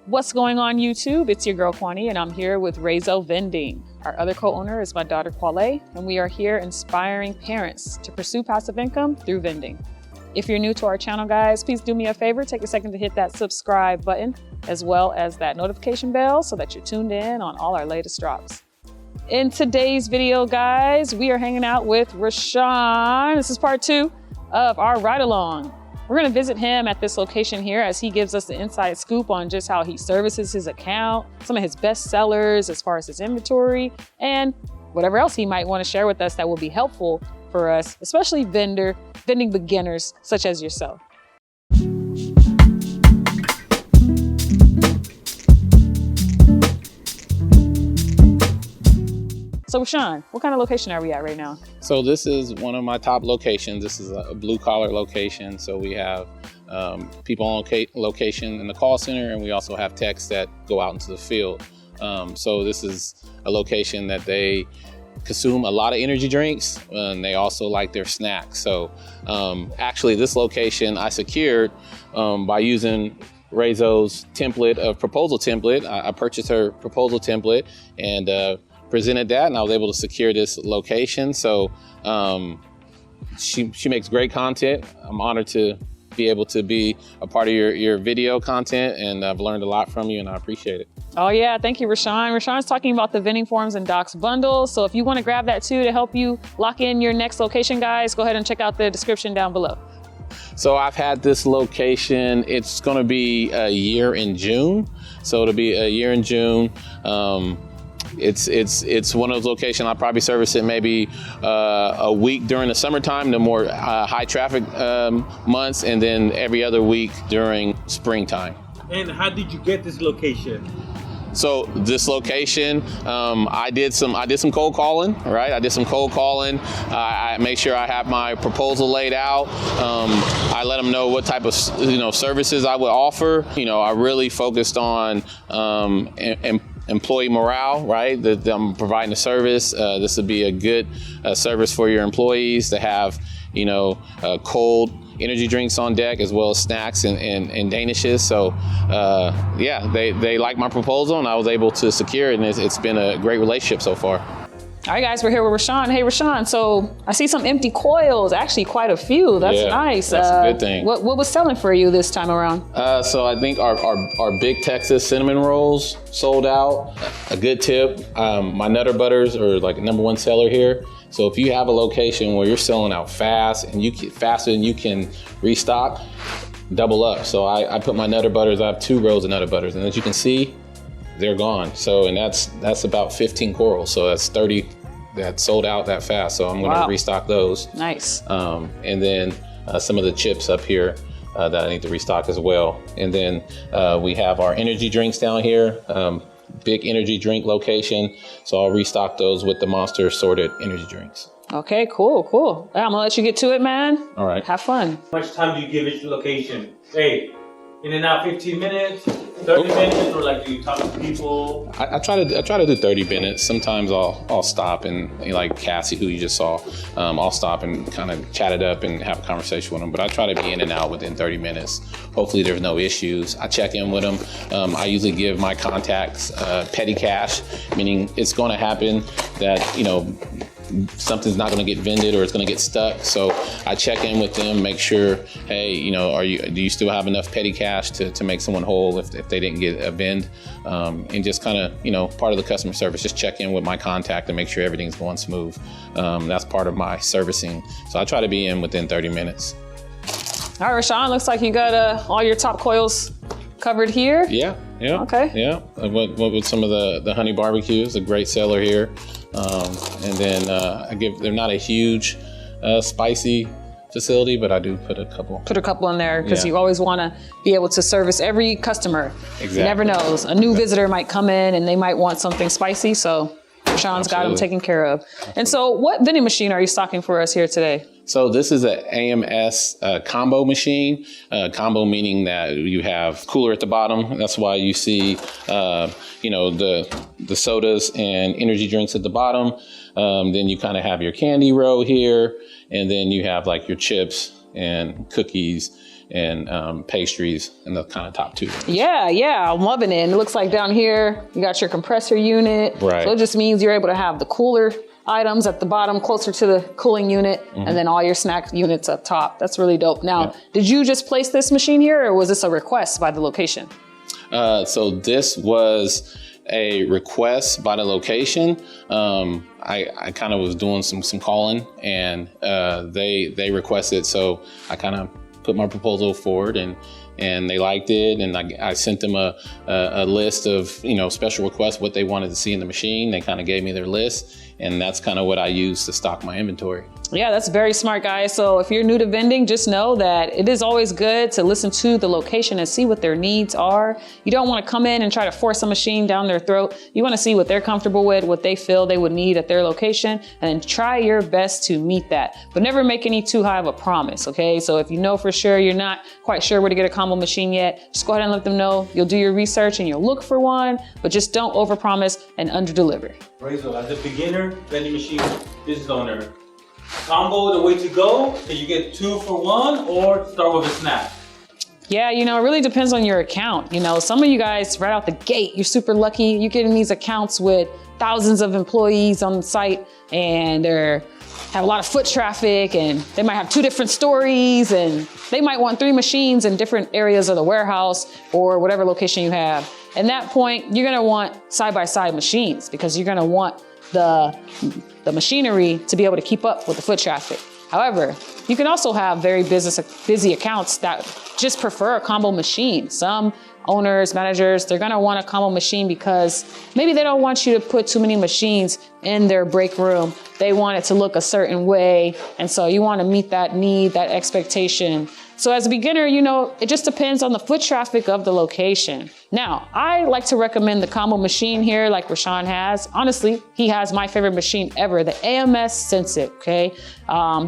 What's going on YouTube? It's your girl Kwani and I'm here with RayzoVending. Our other co-owner is my daughter Kwale, and we are here inspiring parents to pursue passive income through vending. If you're new to our channel, guys, please do me a favor, take a second to hit that subscribe button as well as that notification bell so that you're tuned in on all our latest drops. In today's video, guys, we are hanging out with Rashawn. This is part 2 of our ride along. We're gonna visit him at this location here as he gives us the inside scoop on just how he services his account, some of his best sellers as far as his inventory, and whatever else he might wanna share with us that will be helpful for us, especially vending beginners such as yourself. So Rashawn, what kind of location are we at right now? So this is one of my top locations. This is a blue collar location. So we have people on location in the call center, and we also have techs that go out into the field. So this is a location that they consume a lot of energy drinks, and they also like their snacks. So actually this location I secured by using Rayzo's template, a proposal template. I purchased her proposal template and presented that, and I was able to secure this location. So she makes great content. I'm honored to be able to be a part of your video content, and I've learned a lot from you, and I appreciate it. Oh yeah, thank you, Rashawn. Rashawn's talking about the vending forms and docs bundle. So if you want to grab that too to help you lock in your next location, guys, go ahead and check out the description down below. So I've had this location, it's gonna be a year in June. So it'll be a year in June. It's one of those locations I'll probably service it maybe a week during the summertime, the more high traffic months, and then every other week during springtime. And how did you get this location? So this location, I did some cold calling, right? I did some cold calling. I made sure I have my proposal laid out. I let them know what type of services I would offer. I really focused on employee morale, right? That I'm providing a service. This would be a good service for your employees to have, cold energy drinks on deck as well as snacks and danishes. So yeah, they like my proposal, and I was able to secure it, and it's been a great relationship so far. All right, guys, we're here with Rashawn. Hey, Rashawn, so I see some empty coils, actually quite a few. That's nice. That's a good thing. What was selling for you this time around? So I think our Big Texas cinnamon rolls sold out. A good tip, my Nutter Butters are like #1 seller here. So if you have a location where you're selling out fast and faster than you can restock, double up. So I put my Nutter Butters, I have 2 rows of Nutter Butters, and as you can see, they're gone. So, and that's about 15 corals. So that's 30 that sold out that fast. So I'm gonna restock those. Nice. And then some of the chips up here that I need to restock as well. And then we have our energy drinks down here, big energy drink location. So I'll restock those with the Monster assorted energy drinks. Okay, cool. I'm gonna let you get to it, man. All right. Have fun. How much time do you give each location? Hey, in and out 15 minutes, 30 minutes, or like do you talk to people? I try to do 30 minutes. Sometimes I'll stop and like Cassie, who you just saw, I'll stop and kind of chat it up and have a conversation with them. But I try to be in and out within 30 minutes. Hopefully there's no issues. I check in with them. I usually give my contacts petty cash, meaning it's going to happen that something's not going to get vended or it's going to get stuck. So I check in with them, make sure, hey, do you still have enough petty cash to make someone whole if they didn't get a vend? And just kind of, part of the customer service, just check in with my contact and make sure everything's going smooth. That's part of my servicing. So I try to be in within 30 minutes. All right, Rashawn, looks like you got all your top coils covered here. Yeah. Okay. Yeah. With some of the honey barbecues, a great seller here. And then they're not a huge spicy facility, but I do put a couple. Put a couple in there because you always want to be able to service every customer. Exactly. You never know. A new visitor might come in and they might want something spicy. So Rashawn's got them taken care of. Absolutely. And so what vending machine are you stocking for us here today? So this is an AMS combo machine. Combo meaning that you have cooler at the bottom. That's why you see, the sodas and energy drinks at the bottom. Then you kind of have your candy row here, and then you have like your chips and cookies pastries in the kind of top two. Yeah, I'm loving it. And it looks like down here, you got your compressor unit. Right. So it just means you're able to have the cooler items at the bottom closer to the cooling unit, and then all your snack units up top. That's really dope. Now, did you just place this machine here, or was this a request by the location? So this was a request by the location. I kind of was doing some calling, and they requested, so I kind of put my proposal forward, and they liked it, and I sent them a list of special requests, what they wanted to see in the machine. They kind of gave me their list, and that's kind of what I use to stock my inventory. Yeah, that's very smart, guys. So if you're new to vending, just know that it is always good to listen to the location and see what their needs are. You don't want to come in and try to force a machine down their throat. You want to see what they're comfortable with, what they feel they would need at their location, and then try your best to meet that. But never make any too high of a promise, okay? So if you know for sure you're not quite sure where to get a combo machine yet, just go ahead and let them know. You'll do your research and you'll look for one, but just don't overpromise and underdeliver. Rayzo, as a beginner vending machine business owner, combo the way to go? Can you get 2 for 1 or start with a snack? Yeah, it really depends on your account. Some of you guys right out the gate, you're super lucky. You're getting these accounts with thousands of employees on the site, and they have a lot of foot traffic, and they might have 2 different stories, and they might want 3 machines in different areas of the warehouse or whatever location you have. At that point, you're gonna want side-by-side machines, because you're gonna want the machinery to be able to keep up with the foot traffic. However, you can also have very busy accounts that just prefer a combo machine. Some owners, managers, they're gonna want a combo machine because maybe they don't want you to put too many machines in their break room. They want it to look a certain way. And so you wanna meet that need, that expectation. So as a beginner, it just depends on the foot traffic of the location. Now, I like to recommend the combo machine here like Rashawn has. Honestly, he has my favorite machine ever, the AMS Sensit, okay?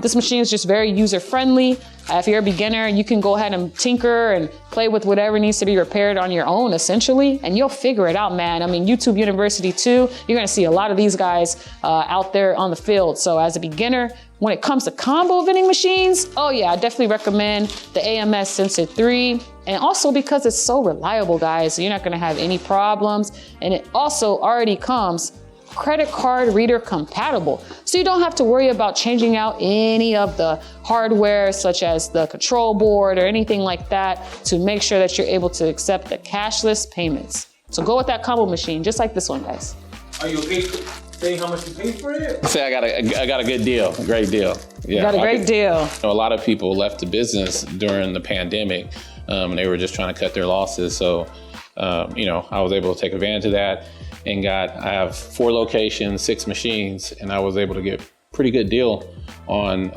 This machine is just very user-friendly. If you're a beginner, you can go ahead and tinker and play with whatever needs to be repaired on your own, essentially, and you'll figure it out, man. YouTube University too, you're gonna see a lot of these guys out there on the field. So as a beginner, when it comes to combo vending machines, oh yeah, I definitely recommend the AMS Sensit 3. And also because it's so reliable, guys, so you're not gonna have any problems. And it also already comes credit card reader compatible. So you don't have to worry about changing out any of the hardware, such as the control board or anything like that, to make sure that you're able to accept the cashless payments. So go with that combo machine, just like this one, guys. Are you okay saying how much you paid for it? I say I got a good deal, a great deal. Yeah, you got a great deal. A lot of people left the business during the pandemic, and they were just trying to cut their losses. So, I was able to take advantage of that, and I have 4 locations, 6 machines, and I was able to get a pretty good deal on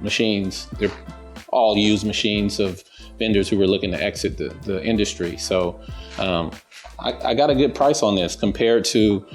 machines. They're all used machines of vendors who were looking to exit the industry. So I got a good price on this compared to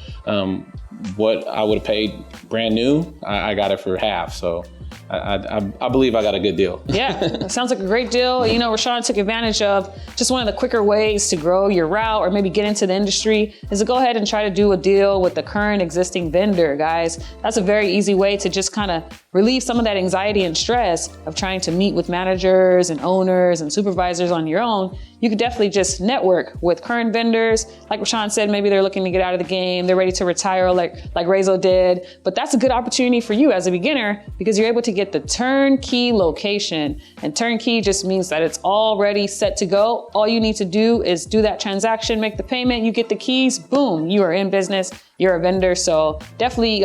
what I would have paid brand new. I got it for half. So I believe I got a good deal. Yeah, it sounds like a great deal. Rashawn took advantage of just one of the quicker ways to grow your route or maybe get into the industry is to go ahead and try to do a deal with the current existing vendor, guys. That's a very easy way to just kind of relieve some of that anxiety and stress of trying to meet with managers and owners and supervisors on your own. You could definitely just network with current vendors. Like Rashawn said, maybe they're looking to get out of the game. They're ready to retire like Rayzo did. But that's a good opportunity for you as a beginner because you're able to get the turnkey location. And turnkey just means that it's already set to go. All you need to do is do that transaction, make the payment, you get the keys, boom, you are in business. You're a vendor. So definitely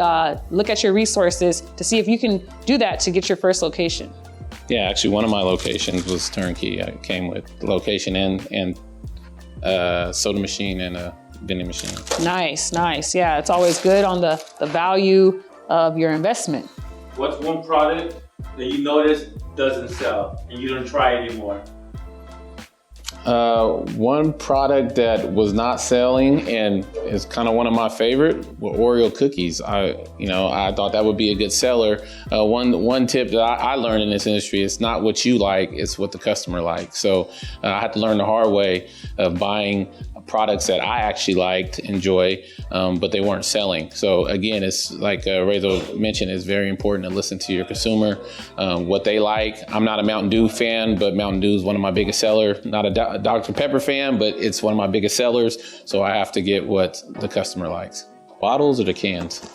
look at your resources to see if you can do that to get your first location. Yeah, actually, one of my locations was turnkey. I came with the location and soda machine and a vending machine. Nice. Yeah, it's always good on the value of your investment. What's one product that you notice doesn't sell and you don't try anymore? One product that was not selling and is kind of one of my favorite were Oreo cookies. I thought that would be a good seller. One tip that I learned in this industry is not what you like, it's what the customer likes. So I had to learn the hard way of buying products that I actually liked, enjoy, but they weren't selling. So again, it's like Rayzo mentioned, it's very important to listen to your consumer, what they like. I'm not a Mountain Dew fan, but Mountain Dew is one of my biggest sellers. Not a Dr. Pepper fan, but it's one of my biggest sellers. So I have to get what the customer likes. Bottles or the cans?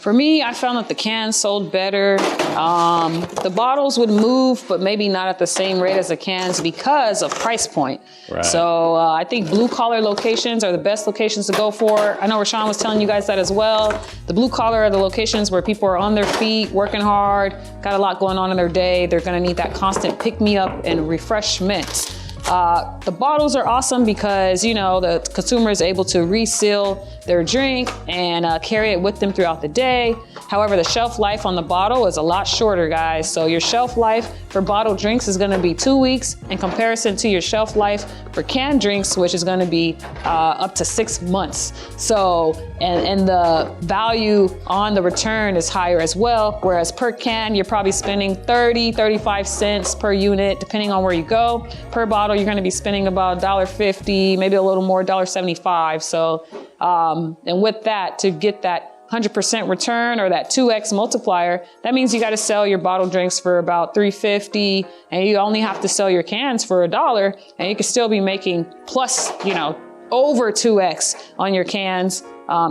For me, I found that the cans sold better. The bottles would move, but maybe not at the same rate as the cans because of price point. Right. So I think blue collar locations are the best locations to go for. I know Rashawn was telling you guys that as well. The blue collar are the locations where people are on their feet, working hard, got a lot going on in their day. They're gonna need that constant pick me up and refreshment. The bottles are awesome because, the consumer is able to reseal their drink and carry it with them throughout the day. However, the shelf life on the bottle is a lot shorter, guys. So your shelf life for bottled drinks is gonna be 2 weeks in comparison to your shelf life for canned drinks, which is gonna be up to 6 months. So, and the value on the return is higher as well. Whereas per can, you're probably spending 35 cents per unit, depending on where you go. Per bottle, you're gonna be spending about $1.50, maybe a little more, $1.75. So, and with that, to get that 100% return or that 2x multiplier, that means you got to sell your bottled drinks for about $3.50, and you only have to sell your cans for $1, and you can still be making plus, over 2x on your cans,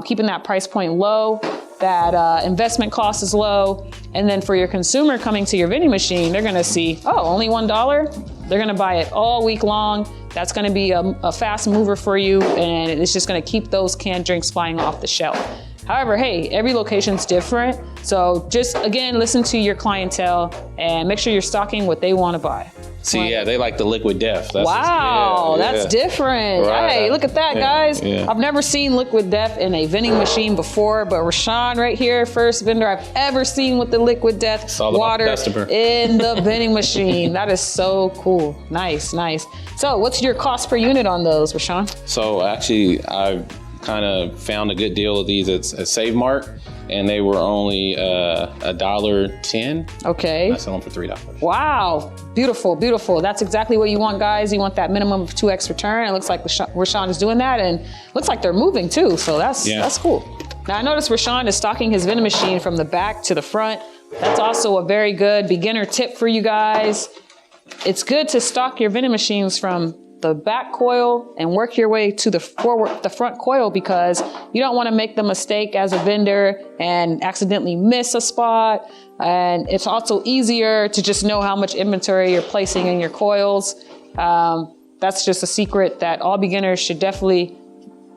keeping that price point low. That investment cost is low. And then for your consumer coming to your vending machine, they're gonna see, only $1? They're gonna buy it all week long. That's gonna be a fast mover for you, and it's just gonna keep those canned drinks flying off the shelf. However, hey, every location's different. So just, again, listen to your clientele and make sure you're stocking what they wanna buy. See, yeah, they like the liquid death. That's different. Right. Hey, look at that, guys. Yeah. I've never seen liquid death in a vending machine before, but Rashawn right here, first vendor I've ever seen with the liquid death water in the vending machine. That is so cool. Nice. So what's your cost per unit on those, Rashawn? So actually, I kind of found a good deal of these at Save Mart, and they were only $1.10. Okay. I sell them for $3. Wow, beautiful. That's exactly what you want, guys. You want that minimum of 2x return. It looks like Rashawn is doing that, and looks like they're moving too, so that's cool. Now I noticed Rashawn is stocking his vending machine from the back to the front. That's also a very good beginner tip for you guys. It's good to stock your vending machines from the back coil and work your way to the front coil, because you don't want to make the mistake as a vendor and accidentally miss a spot. And it's also easier to just know how much inventory you're placing in your coils. That's just a secret that all beginners should definitely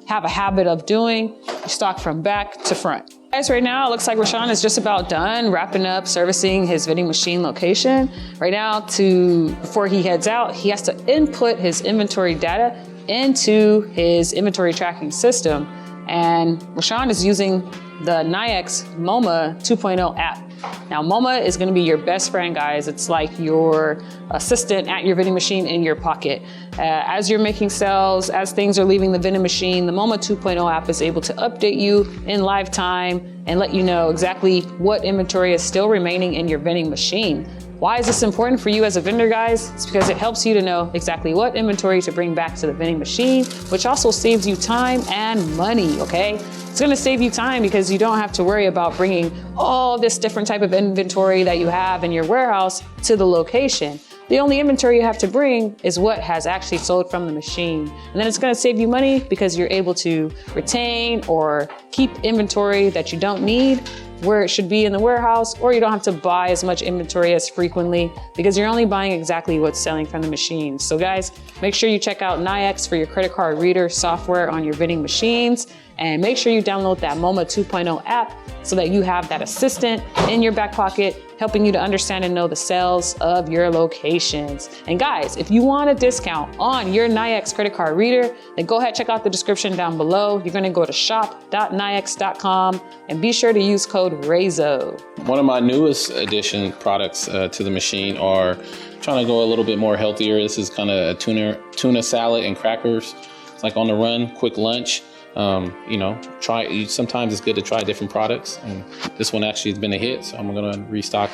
have a habit of doing. You stock from back to front. Guys, right now it looks like Rashawn is just about done wrapping up servicing his vending machine location. Right now, before he heads out, he has to input his inventory data into his inventory tracking system. And Rashawn is using the Nayax MoMA 2.0 app. Now, MoMA is going to be your best friend, guys. It's like your assistant at your vending machine in your pocket. As you're making sales, as things are leaving the vending machine, the MoMA 2.0 app is able to update you in live time and let you know exactly what inventory is still remaining in your vending machine. Why is this important for you as a vendor, guys? It's because it helps you to know exactly what inventory to bring back to the vending machine, which also saves you time and money, okay? It's gonna save you time because you don't have to worry about bringing all this different type of inventory that you have in your warehouse to the location. The only inventory you have to bring is what has actually sold from the machine. And then it's gonna save you money because you're able to retain or keep inventory that you don't need where it should be in the warehouse, or you don't have to buy as much inventory as frequently because you're only buying exactly what's selling from the machine. So guys, make sure you check out Nayax for your credit card reader software on your vending machines, and make sure you download that MoMA 2.0 app so that you have that assistant in your back pocket helping you to understand and know the sales of your locations. And guys, if you want a discount on your Nayax credit card reader, then go ahead, check out the description down below. You're gonna go to shop.nayax.com and be sure to use code Rayzo. One of my newest addition products to the machine are trying to go a little bit more healthier. This is kind of a tuna salad and crackers. It's like on the run, quick lunch. Sometimes it's good to try different products, and this one actually has been a hit, so I'm gonna restock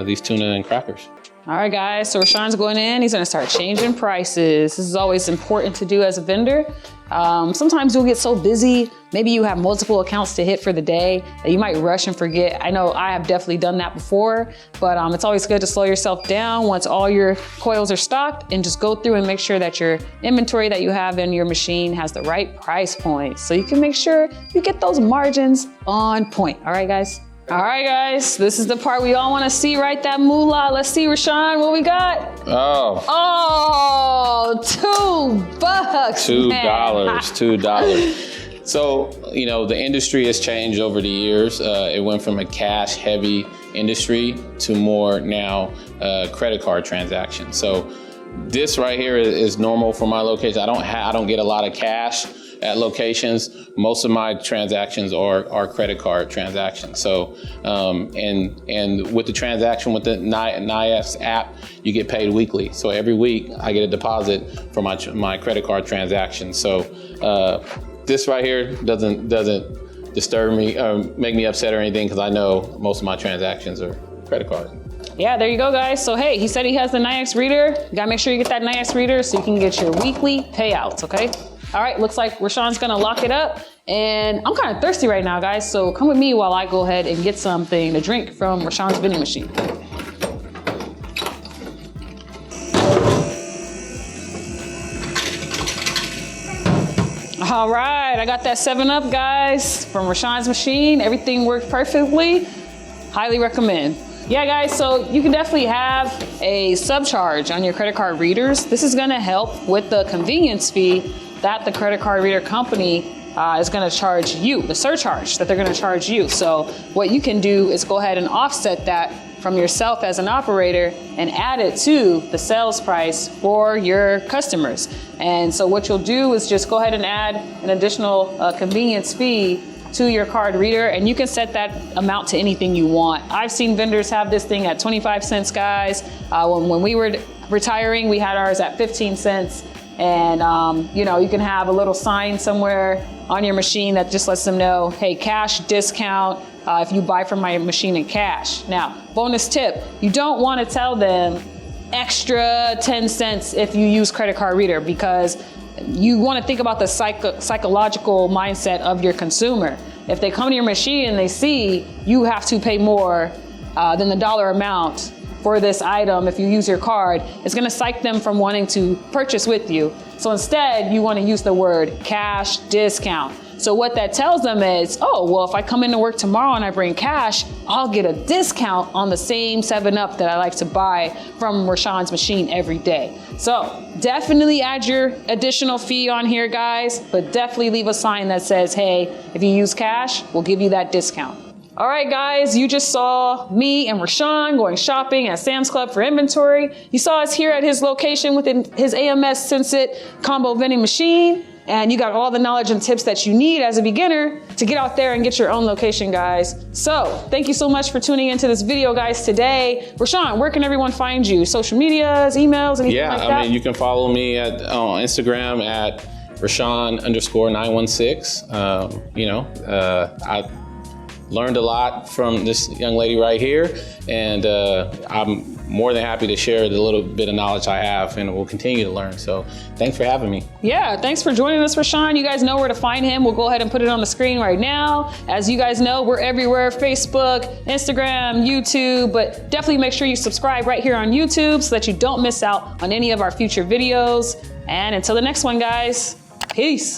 these tuna and crackers. All right, guys, so Rashawn's going in. He's gonna start changing prices. This is always important to do as a vendor. Sometimes you'll get so busy, maybe you have multiple accounts to hit for the day that you might rush and forget. I know I have definitely done that before, but it's always good to slow yourself down once all your coils are stocked and just go through and make sure that your inventory that you have in your machine has the right price point so you can make sure you get those margins on point. All right, guys? All right, guys, this is the part we all want to see, right? That moolah. Let's see, Rashawn, what we got? Oh, $2. $2. So, you know, the industry has changed over the years. It went from a cash-heavy industry to more now credit card transactions. So this right here is normal for my location. I don't get a lot of cash at locations. Most of my transactions are credit card transactions. So, and with the transaction with the NIAS app, you get paid weekly. So every week I get a deposit for my credit card transaction. So this right here doesn't disturb me or make me upset or anything because I know most of my transactions are credit card. Yeah, there you go, guys. So, hey, he said he has the NIAS reader. You gotta make sure you get that NIAS reader so you can get your weekly payouts, okay? All right, looks like Rashawn's gonna lock it up. And I'm kind of thirsty right now, guys, so come with me while I go ahead and get something to drink from Rashawn's vending machine. All right, I got that 7-Up, guys, from Rashawn's machine. Everything worked perfectly. Highly recommend. Yeah, guys, so you can definitely have a subcharge on your credit card readers. This is gonna help with the convenience fee that the credit card reader company is gonna charge you, the surcharge that they're gonna charge you. So what you can do is go ahead and offset that from yourself as an operator and add it to the sales price for your customers. And so what you'll do is just go ahead and add an additional convenience fee to your card reader, and you can set that amount to anything you want. I've seen vendors have this thing at 25 cents, guys. When we were retiring, we had ours at 15 cents. And you know, you can have a little sign somewhere on your machine that just lets them know, hey, cash discount if you buy from my machine in cash. Now, bonus tip, you don't want to tell them extra 10 cents if you use credit card reader, because you want to think about the psychological mindset of your consumer. If they come to your machine and they see you have to pay more than the dollar amount for this item, if you use your card, it's gonna psych them from wanting to purchase with you. So instead, you wanna use the word cash discount. So what that tells them is, oh, well, if I come into work tomorrow and I bring cash, I'll get a discount on the same 7-Up that I like to buy from Rashawn's machine every day. So definitely add your additional fee on here, guys, but definitely leave a sign that says, hey, if you use cash, we'll give you that discount. All right, guys, you just saw me and Rashawn going shopping at Sam's Club for inventory. You saw us here at his location with his AMS Sensit combo vending machine. And you got all the knowledge and tips that you need as a beginner to get out there and get your own location, guys. So thank you so much for tuning into this video, guys, today. Rashawn, where can everyone find you? Social medias, emails, anything like that? Yeah, I mean, you can follow me on Instagram at Rashawn_916. You know, I learned a lot from this young lady right here, and I'm more than happy to share the little bit of knowledge I have, and we'll continue to learn. So thanks for having me. Yeah, thanks for joining us, Rashawn. You guys know where to find him. We'll go ahead and put it on the screen right now. As you guys know, we're everywhere: Facebook, Instagram, YouTube, but definitely make sure you subscribe right here on YouTube so that you don't miss out on any of our future videos. And until the next one, guys, peace.